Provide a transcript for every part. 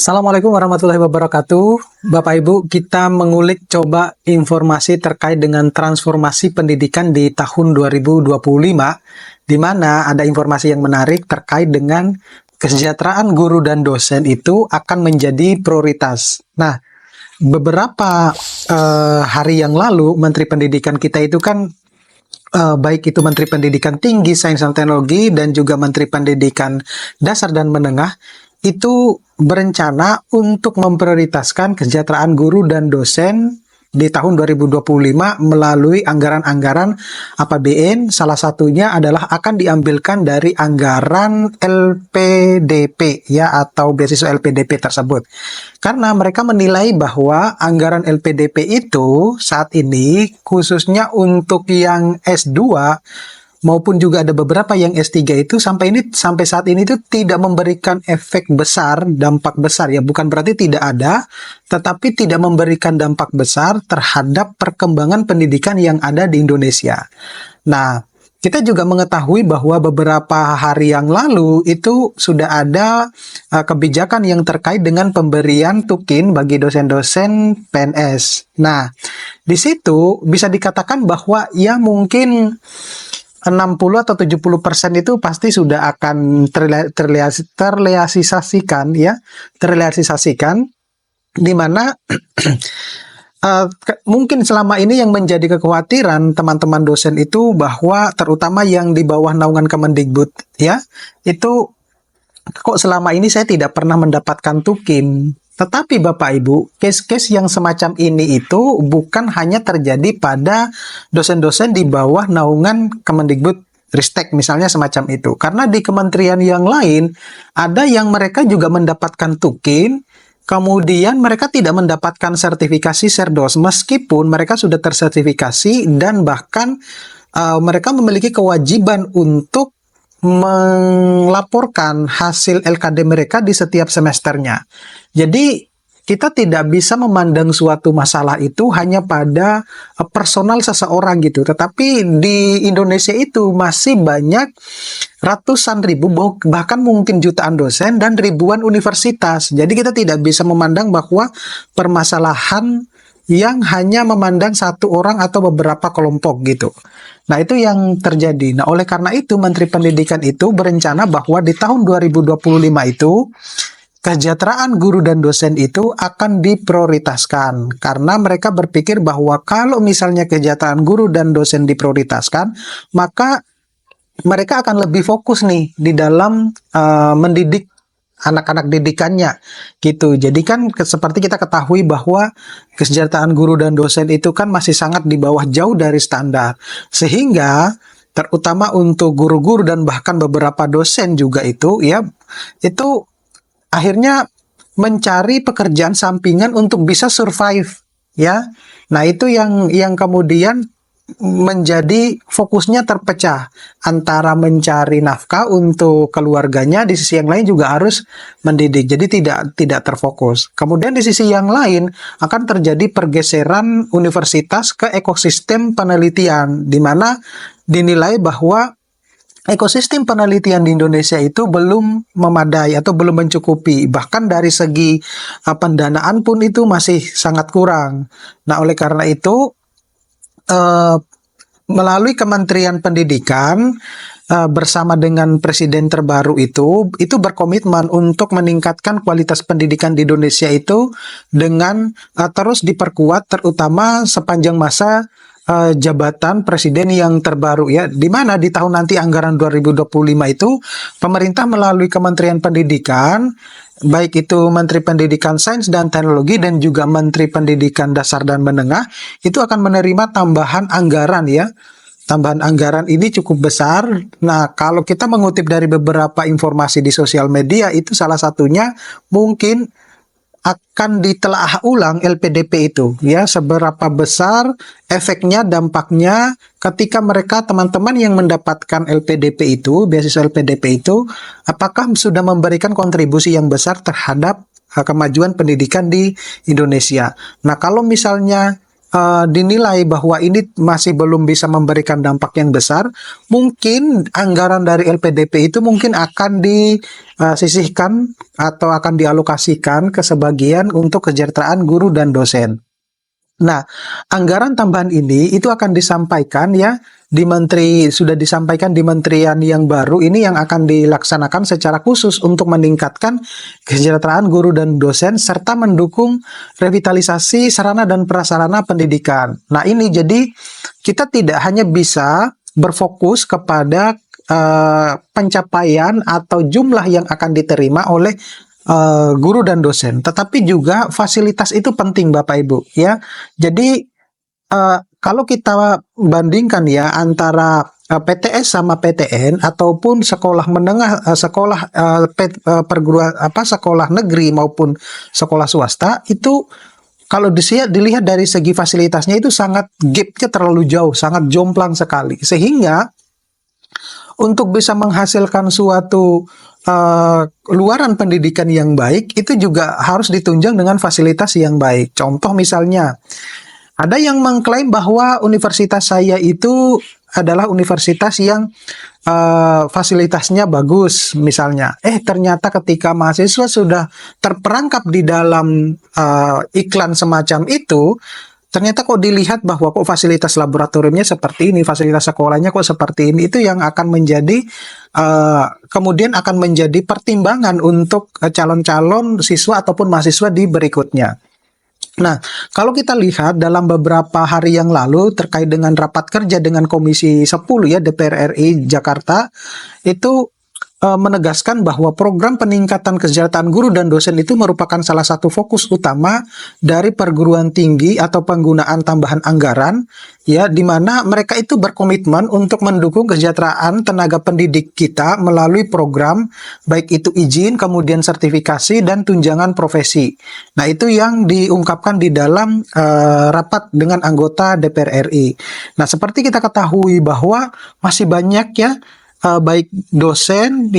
Assalamualaikum warahmatullahi wabarakatuh. Bapak Ibu, kita mengulik coba informasi terkait dengan transformasi pendidikan di tahun 2025, di mana ada informasi yang menarik terkait dengan kesejahteraan guru dan dosen itu akan menjadi prioritas. Nah, beberapa hari yang lalu, Menteri Pendidikan kita itu kan baik itu Menteri Pendidikan Tinggi, Sains dan Teknologi, dan juga Menteri Pendidikan Dasar dan Menengah, itu berencana untuk memprioritaskan kesejahteraan guru dan dosen di tahun 2025 melalui anggaran-anggaran APBN. Salah satunya adalah akan diambilkan dari anggaran LPDP ya, atau beasiswa LPDP tersebut. Karena mereka menilai bahwa anggaran LPDP itu saat ini khususnya untuk yang S2 maupun juga ada beberapa yang S3 itu sampai saat ini itu tidak memberikan efek besar, dampak besar ya, bukan berarti tidak ada, tetapi tidak memberikan dampak besar terhadap perkembangan pendidikan yang ada di Indonesia. Nah, kita juga mengetahui bahwa beberapa hari yang lalu itu sudah ada kebijakan yang terkait dengan pemberian tukin bagi dosen-dosen PNS. Nah, di situ bisa dikatakan bahwa ya mungkin 60 atau 70% itu pasti sudah akan terrealisasikan ya, di mana mungkin selama ini yang menjadi kekhawatiran teman-teman dosen itu bahwa terutama yang di bawah naungan Kemendikbud ya, itu kok selama ini saya tidak pernah mendapatkan tukin. Tetapi Bapak Ibu, case-case yang semacam ini itu bukan hanya terjadi pada dosen-dosen di bawah naungan Kemendikbud Ristek misalnya semacam itu. Karena di kementerian yang lain ada yang mereka juga mendapatkan tukin, kemudian mereka tidak mendapatkan sertifikasi Serdos meskipun mereka sudah tersertifikasi dan bahkan mereka memiliki kewajiban untuk melaporkan hasil LKD mereka di setiap semesternya. Jadi kita tidak bisa memandang suatu masalah itu hanya pada personal seseorang gitu. Tetapi di Indonesia itu masih banyak ratusan ribu, bahkan mungkin jutaan dosen dan ribuan universitas. Jadi kita tidak bisa memandang bahwa permasalahan yang hanya memandang satu orang atau beberapa kelompok gitu. Nah, itu yang terjadi. Nah, oleh karena itu Menteri Pendidikan itu berencana bahwa di tahun 2025 itu kesejahteraan guru dan dosen itu akan diprioritaskan. Karena mereka berpikir bahwa kalau misalnya kesejahteraan guru dan dosen diprioritaskan, maka mereka akan lebih fokus nih di dalam mendidik anak-anak didikannya gitu. Jadi kan seperti kita ketahui bahwa kesejahteraan guru dan dosen itu kan masih sangat di bawah jauh dari standar. Sehingga terutama untuk guru-guru dan bahkan beberapa dosen juga itu ya, itu akhirnya mencari pekerjaan sampingan untuk bisa survive ya. Nah, itu yang kemudian menjadi fokusnya terpecah antara mencari nafkah untuk keluarganya, di sisi yang lain juga harus mendidik. Jadi tidak terfokus. Kemudian di sisi yang lain akan terjadi pergeseran universitas ke ekosistem penelitian, di mana dinilai bahwa ekosistem penelitian di Indonesia itu belum memadai atau belum mencukupi. Bahkan dari segi pendanaan pun itu masih sangat kurang. Nah, oleh karena itu melalui Kementerian Pendidikan bersama dengan Presiden terbaru itu berkomitmen untuk meningkatkan kualitas pendidikan di Indonesia itu dengan terus diperkuat, terutama sepanjang masa jabatan Presiden yang terbaru ya, di mana di tahun nanti anggaran 2025 itu pemerintah melalui Kementerian Pendidikan, baik itu Menteri Pendidikan Sains dan Teknologi dan juga Menteri Pendidikan Dasar dan Menengah, itu akan menerima tambahan anggaran ya. Tambahan anggaran ini cukup besar. Nah, kalau kita mengutip dari beberapa informasi di sosial media, itu salah satunya mungkin akan ditelaah ulang LPDP itu ya, seberapa besar efeknya, dampaknya ketika mereka teman-teman yang mendapatkan LPDP itu, beasiswa LPDP itu, apakah sudah memberikan kontribusi yang besar terhadap kemajuan pendidikan di Indonesia. Nah, kalau misalnya dinilai bahwa ini masih belum bisa memberikan dampak yang besar, mungkin anggaran dari LPDP itu mungkin akan disisihkan atau akan dialokasikan ke sebagian untuk kesejahteraan guru dan dosen. Nah, anggaran tambahan ini itu akan disampaikan ya sudah disampaikan di menterian yang baru ini yang akan dilaksanakan secara khusus untuk meningkatkan kesejahteraan guru dan dosen serta mendukung revitalisasi sarana dan prasarana pendidikan. Nah, ini jadi kita tidak hanya bisa berfokus kepada pencapaian atau jumlah yang akan diterima oleh guru dan dosen, tetapi juga fasilitas itu penting Bapak Ibu ya. Jadi kalau kita bandingkan ya antara PTS sama PTN ataupun sekolah menengah, perguruan sekolah negeri maupun sekolah swasta itu kalau dilihat dari segi fasilitasnya itu sangat gapnya terlalu jauh, sangat jomplang sekali, sehingga untuk bisa menghasilkan suatu luaran pendidikan yang baik itu juga harus ditunjang dengan fasilitas yang baik. Contoh misalnya, ada yang mengklaim bahwa universitas saya itu adalah universitas yang fasilitasnya bagus misalnya. Ternyata ketika mahasiswa sudah terperangkap di dalam iklan semacam itu, ternyata kok dilihat bahwa kok fasilitas laboratoriumnya seperti ini, fasilitas sekolahnya kok seperti ini, itu yang akan menjadi kemudian akan menjadi pertimbangan untuk calon-calon siswa ataupun mahasiswa di berikutnya. Nah, kalau kita lihat dalam beberapa hari yang lalu terkait dengan rapat kerja dengan Komisi 10 ya DPR RI Jakarta, itu menegaskan bahwa program peningkatan kesejahteraan guru dan dosen itu merupakan salah satu fokus utama dari perguruan tinggi atau penggunaan tambahan anggaran ya, di mana mereka itu berkomitmen untuk mendukung kesejahteraan tenaga pendidik kita melalui program baik itu izin, kemudian sertifikasi dan tunjangan profesi. Nah, itu yang diungkapkan di dalam rapat dengan anggota DPR RI. Nah, seperti kita ketahui bahwa masih banyak ya baik dosen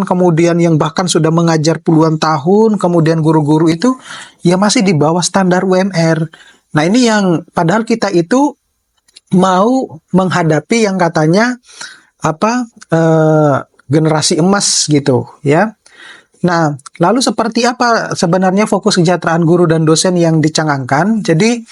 kemudian yang bahkan sudah mengajar puluhan tahun, kemudian guru-guru itu ya masih di bawah standar UMR. Nah, ini yang padahal kita itu mau menghadapi yang katanya generasi emas gitu ya. Nah, lalu seperti apa sebenarnya fokus kesejahteraan guru dan dosen yang dicangangkan? Jadi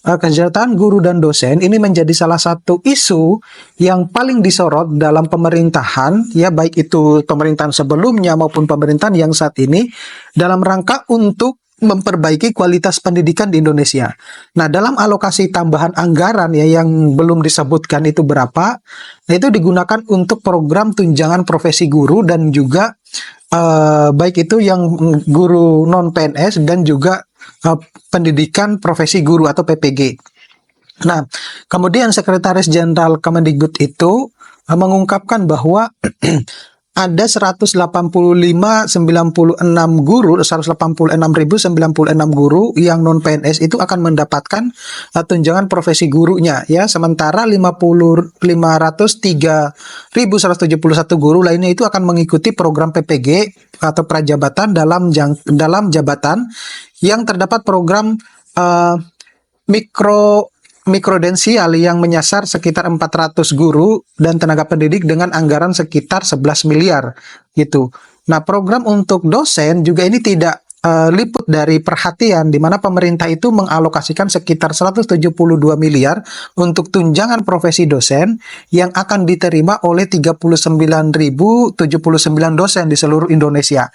kesejahteraan guru dan dosen ini menjadi salah satu isu yang paling disorot dalam pemerintahan ya, baik itu pemerintahan sebelumnya maupun pemerintahan yang saat ini, dalam rangka untuk memperbaiki kualitas pendidikan di Indonesia. Nah, dalam alokasi tambahan anggaran ya yang belum disebutkan itu berapa, nah itu digunakan untuk program tunjangan profesi guru dan juga baik itu yang guru non PNS dan juga pendidikan profesi guru atau PPG. Nah, kemudian Sekretaris Jenderal Kemendikbud itu mengungkapkan bahwa ada 186.096 guru yang non PNS itu akan mendapatkan tunjangan profesi gurunya ya, sementara 503.171 guru lainnya itu akan mengikuti program PPG atau prajabatan dalam jabatan yang terdapat program mikrodensial yang menyasar sekitar 400 guru dan tenaga pendidik dengan anggaran sekitar 11 miliar gitu. Nah, program untuk dosen juga ini tidak liput dari perhatian, di mana pemerintah itu mengalokasikan sekitar 172 miliar untuk tunjangan profesi dosen yang akan diterima oleh 39.079 dosen di seluruh Indonesia.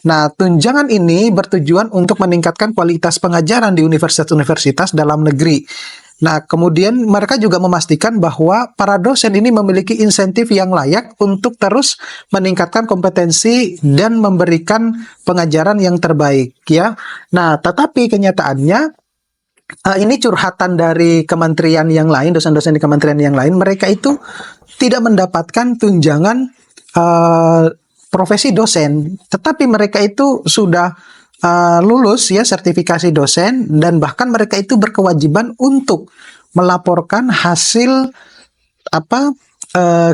Nah, tunjangan ini bertujuan untuk meningkatkan kualitas pengajaran di universitas-universitas dalam negeri. Nah, kemudian mereka juga memastikan bahwa para dosen ini memiliki insentif yang layak untuk terus meningkatkan kompetensi dan memberikan pengajaran yang terbaik, ya. Nah, tetapi kenyataannya ini curhatan dari kementerian yang lain, dosen-dosen di kementerian yang lain, mereka itu tidak mendapatkan tunjangan profesi dosen, tetapi mereka itu sudah lulus ya sertifikasi dosen, dan bahkan mereka itu berkewajiban untuk melaporkan hasil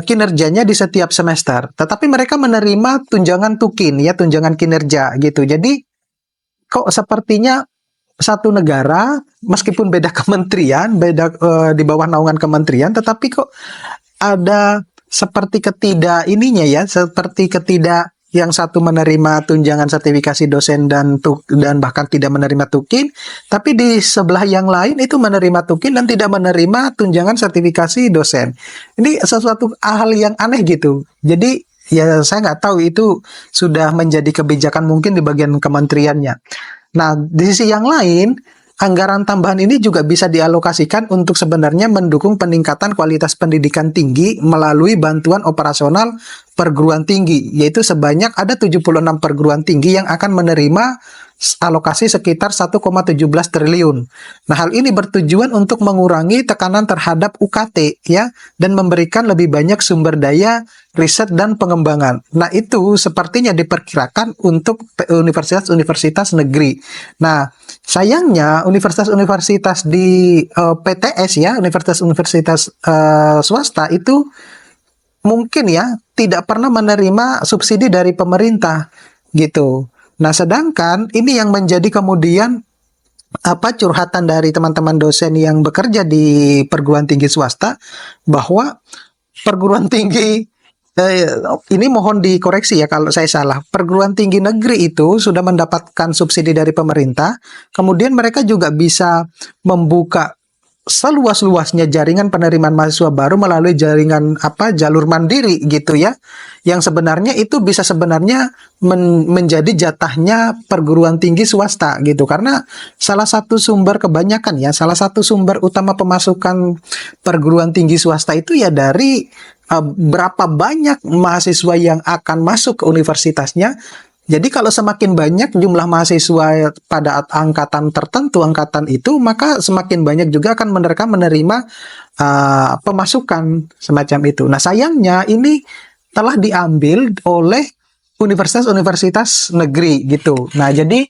kinerjanya di setiap semester. Tetapi mereka menerima tunjangan tukin ya, tunjangan kinerja gitu. Jadi kok sepertinya satu negara meskipun beda kementerian, beda di bawah naungan kementerian, tetapi kok ada seperti ketidak ininya ya, seperti ketidak yang satu menerima tunjangan sertifikasi dosen dan bahkan tidak menerima tukin, tapi di sebelah yang lain itu menerima tukin dan tidak menerima tunjangan sertifikasi dosen. Ini sesuatu hal yang aneh gitu. Jadi ya saya nggak tahu itu sudah menjadi kebijakan mungkin di bagian kementeriannya. Nah, di sisi yang lain, anggaran tambahan ini juga bisa dialokasikan untuk sebenarnya mendukung peningkatan kualitas pendidikan tinggi melalui bantuan operasional perguruan tinggi, yaitu sebanyak ada 76 perguruan tinggi yang akan menerima alokasi sekitar 1,17 triliun. Nah, hal ini bertujuan untuk mengurangi tekanan terhadap UKT ya dan memberikan lebih banyak sumber daya riset dan pengembangan. Nah, itu sepertinya diperkirakan untuk universitas-universitas negeri. Nah, sayangnya universitas-universitas di PTS ya, universitas-universitas swasta itu mungkin ya tidak pernah menerima subsidi dari pemerintah gitu. Nah, sedangkan ini yang menjadi kemudian curhatan dari teman-teman dosen yang bekerja di perguruan tinggi swasta, bahwa perguruan tinggi ini mohon dikoreksi ya kalau saya salah. Perguruan tinggi negeri itu sudah mendapatkan subsidi dari pemerintah, kemudian mereka juga bisa membuka seluas-luasnya jaringan penerimaan mahasiswa baru melalui jaringan jalur mandiri gitu ya, yang sebenarnya itu bisa sebenarnya menjadi jatahnya perguruan tinggi swasta gitu, karena salah satu sumber kebanyakan ya, salah satu sumber utama pemasukan perguruan tinggi swasta itu ya dari berapa banyak mahasiswa yang akan masuk ke universitasnya. Jadi kalau semakin banyak jumlah mahasiswa pada angkatan tertentu, angkatan itu, maka semakin banyak juga akan mereka menerima pemasukan semacam itu. Nah, sayangnya ini telah diambil oleh universitas-universitas negeri gitu. Nah, jadi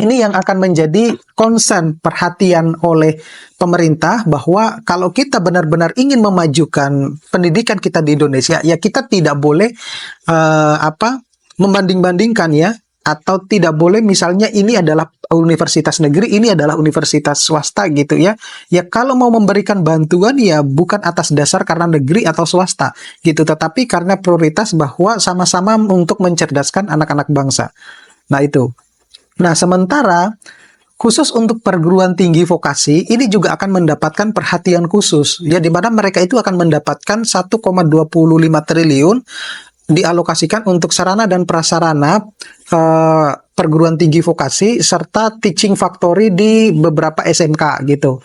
ini yang akan menjadi concern perhatian oleh pemerintah, bahwa kalau kita benar-benar ingin memajukan pendidikan kita di Indonesia, ya kita tidak boleh membanding-bandingkan ya, atau tidak boleh misalnya ini adalah universitas negeri, ini adalah universitas swasta gitu ya. Ya kalau mau memberikan bantuan ya bukan atas dasar karena negeri atau swasta gitu, tetapi karena prioritas bahwa sama-sama untuk mencerdaskan anak-anak bangsa. Nah itu. Nah sementara khusus untuk perguruan tinggi vokasi ini juga akan mendapatkan perhatian khusus ya, di mana mereka itu akan mendapatkan 1,25 triliun dialokasikan untuk sarana dan prasarana perguruan tinggi vokasi serta teaching factory di beberapa SMK gitu.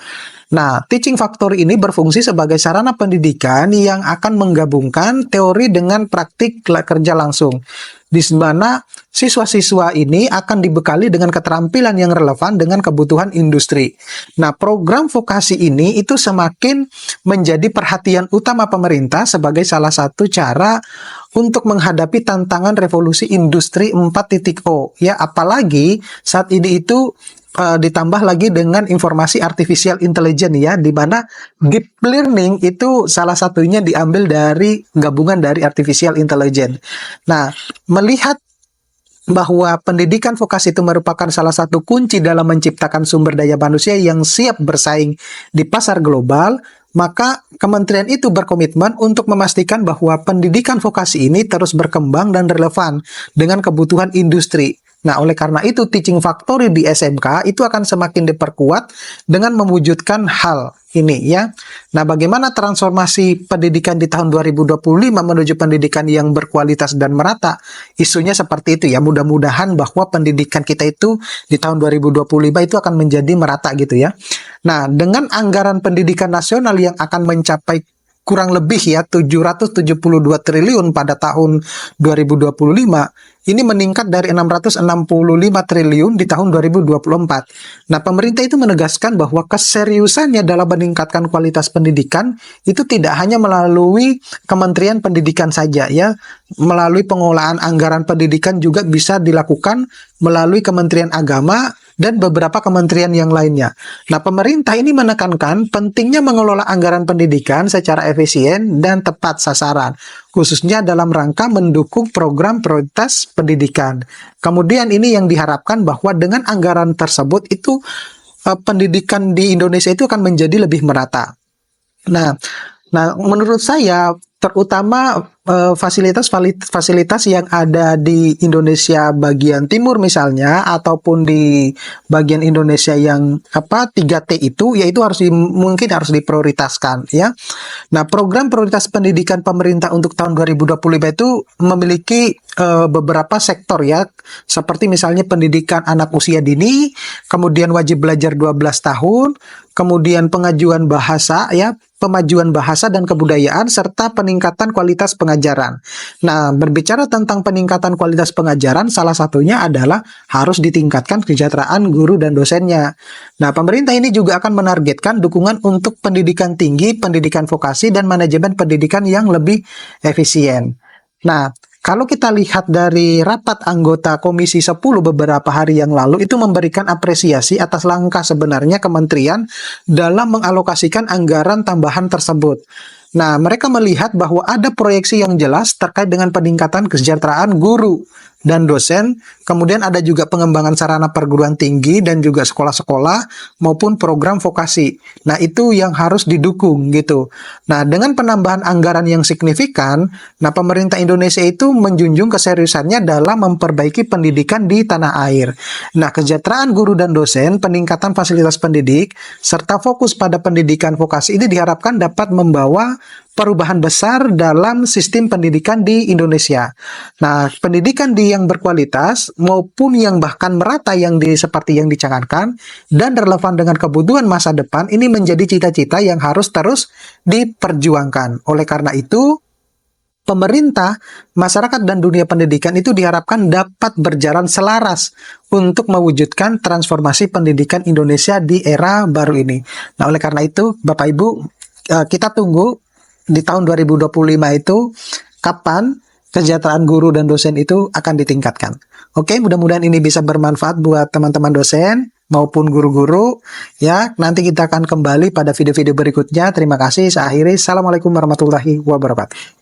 Nah, teaching factory ini berfungsi sebagai sarana pendidikan yang akan menggabungkan teori dengan praktik kerja langsung, di mana siswa-siswa ini akan dibekali dengan keterampilan yang relevan dengan kebutuhan industri. Nah, program vokasi ini itu semakin menjadi perhatian utama pemerintah sebagai salah satu cara untuk menghadapi tantangan revolusi industri 4.0 ya, apalagi saat ini itu ditambah lagi dengan informasi artificial intelligence ya, di mana deep learning itu salah satunya diambil dari gabungan dari artificial intelligence. Nah, melihat bahwa pendidikan vokasi itu merupakan salah satu kunci dalam menciptakan sumber daya manusia yang siap bersaing di pasar global, maka kementerian itu berkomitmen untuk memastikan bahwa pendidikan vokasi ini terus berkembang dan relevan dengan kebutuhan industri. Nah, oleh karena itu teaching factory di SMK itu akan semakin diperkuat dengan mewujudkan hal ini ya. Nah, bagaimana transformasi pendidikan di tahun 2025 menuju pendidikan yang berkualitas dan merata? Isunya seperti itu ya. Mudah-mudahan bahwa pendidikan kita itu di tahun 2025 itu akan menjadi merata gitu ya. Nah, dengan anggaran pendidikan nasional yang akan mencapai kurang lebih ya 772 triliun pada tahun 2025, ini meningkat dari 665 triliun di tahun 2024. Nah, pemerintah itu menegaskan bahwa keseriusannya dalam meningkatkan kualitas pendidikan itu tidak hanya melalui Kementerian Pendidikan saja ya, melalui pengolahan anggaran pendidikan juga bisa dilakukan melalui Kementerian Agama dan beberapa kementerian yang lainnya. Nah, pemerintah ini menekankan pentingnya mengelola anggaran pendidikan secara efisien dan tepat sasaran khususnya dalam rangka mendukung program prioritas pendidikan. Kemudian ini yang diharapkan bahwa dengan anggaran tersebut itu pendidikan di Indonesia itu akan menjadi lebih merata. Nah, menurut saya terutama fasilitas-fasilitas yang ada di Indonesia bagian timur misalnya ataupun di bagian Indonesia yang 3T itu yaitu mungkin harus diprioritaskan ya. Nah, program prioritas pendidikan pemerintah untuk tahun 2025 itu memiliki beberapa sektor ya, seperti misalnya pendidikan anak usia dini, kemudian wajib belajar 12 tahun, kemudian pengajuan bahasa ya, pemajuan bahasa dan kebudayaan, serta peningkatan kualitas pengajaran. Nah, berbicara tentang peningkatan kualitas pengajaran, salah satunya adalah harus ditingkatkan kesejahteraan guru dan dosennya. Nah, pemerintah ini juga akan menargetkan dukungan untuk pendidikan tinggi, pendidikan vokasi, dan manajemen pendidikan yang lebih efisien. Nah, kalau kita lihat dari rapat anggota Komisi 10 beberapa hari yang lalu, itu memberikan apresiasi atas langkah sebenarnya kementerian dalam mengalokasikan anggaran tambahan tersebut. Nah, mereka melihat bahwa ada proyeksi yang jelas terkait dengan peningkatan kesejahteraan guru dan dosen, kemudian ada juga pengembangan sarana perguruan tinggi dan juga sekolah-sekolah maupun program vokasi. Nah, itu yang harus didukung gitu. Nah, dengan penambahan anggaran yang signifikan, nah pemerintah Indonesia itu menjunjung keseriusannya dalam memperbaiki pendidikan di tanah air. Nah, kesejahteraan guru dan dosen, peningkatan fasilitas pendidik, serta fokus pada pendidikan vokasi ini diharapkan dapat membawa perubahan besar dalam sistem pendidikan di Indonesia. Nah, pendidikan yang berkualitas maupun yang bahkan merata seperti yang dicanangkan dan relevan dengan kebutuhan masa depan ini menjadi cita-cita yang harus terus diperjuangkan. Oleh karena itu, pemerintah, masyarakat, dan dunia pendidikan itu diharapkan dapat berjalan selaras untuk mewujudkan transformasi pendidikan Indonesia di era baru ini. Nah, oleh karena itu, Bapak Ibu, kita tunggu di tahun 2025 itu kapan kesejahteraan guru dan dosen itu akan ditingkatkan. Oke, mudah-mudahan ini bisa bermanfaat buat teman-teman dosen maupun guru-guru ya. Nanti kita akan kembali pada video-video berikutnya. Terima kasih. Saya akhiri. Assalamualaikum warahmatullahi wabarakatuh.